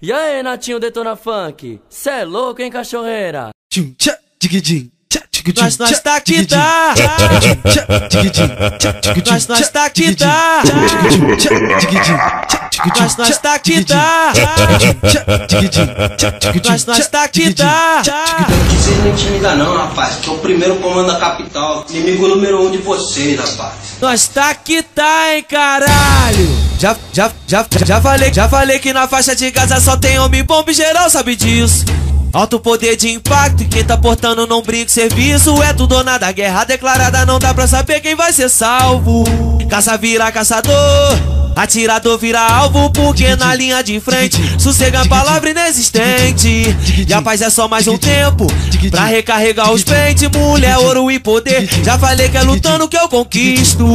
E aí, Natinho Detona Funk? Cê é louco, hein, cachorreira? Nós tá que tá. Nós tá que tá. Nós tá que tá. Nós tá que tá. Vocês não intimidam não, rapaz. Sou o primeiro comando da capital. Inimigo número 1 de vocês, rapaz. Nós tá que tá, hein, caralho. Já falei que na faixa de Gaza só tem homem bom e geral sabe disso. Alto poder de impacto e quem tá portando não brinca. Serviço é tudo ou nada, guerra declarada, não dá pra saber quem vai ser salvo. Caça vira caçador, atirador vira alvo, porque na linha de frente sossega a palavra inexistente. E a paz é só mais um tempo pra recarregar os pentes. Mulher, ouro e poder, já falei que é lutando que eu conquisto.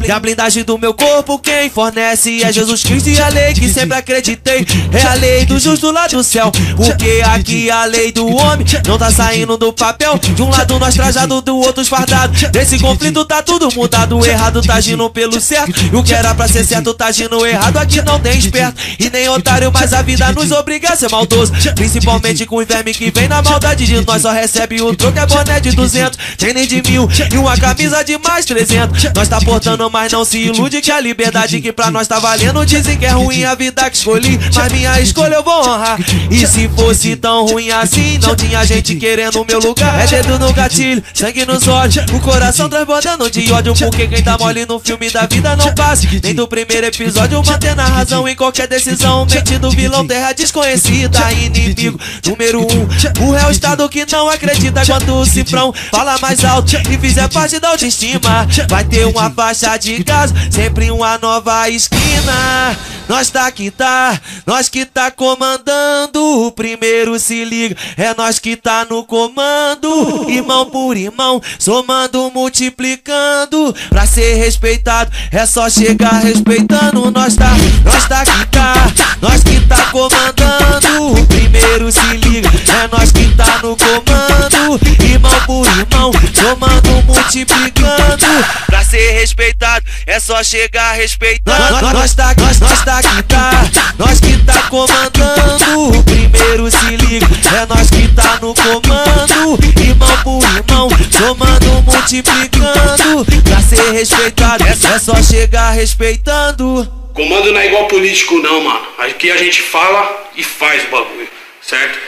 E a blindagem do meu corpo quem fornece é Jesus Cristo. E a lei que sempre acreditei é a lei do justo lá do céu, porque aqui a lei do homem não tá saindo do papel. De um lado nós trajado, do outro esfardado. Nesse conflito tá tudo mudado. O errado tá agindo pelo certo, e o que era pra ser certo tá agindo errado. Aqui não tem esperto e nem otário, mas a vida nos obriga a ser maldoso, principalmente com o verme que vem na maldade de nós. Só recebe o troco, é boné de 200, tem nem de 1000 e uma camisa de mais 300. Nós tá portando, mas não se ilude que a liberdade que pra nós tá valendo. Dizem que é ruim a vida que escolhi, mas minha escolha eu vou honrar. E se fosse tão ruim assim, não tinha gente querendo o meu lugar. É dedo no gatilho, sangue nos olhos, o coração transbordando de ódio, porque quem tá mole no filme da vida não passa nem do primeiro episódio. Mantendo a razão em qualquer decisão, mente do vilão, terra desconhecida, inimigo número 1. O réu estado que não acredita quando o cifrão fala mais alto e fizer parte da autoestima. Vai ter uma faixa de Gaza, sempre uma nova esquina. Nós tá que tá, nós que tá comandando. O primeiro se liga, é nós que tá no comando. Irmão por irmão, somando, multiplicando. Pra ser respeitado, é só chegar respeitando. Nós tá que tá, nós que tá comandando. O primeiro se liga, é nós que tá no comando. Irmão por irmão, somando, multiplicando. Pra ser respeitado, é só chegar respeitando. Nós tá que tá, nós que tá comandando. O primeiro se liga, é nós que tá no comando. Irmão por irmão, somando, multiplicando. Pra ser respeitado, é só chegar respeitando. Comando não é igual político não, mano. Aqui a gente fala e faz o bagulho, certo?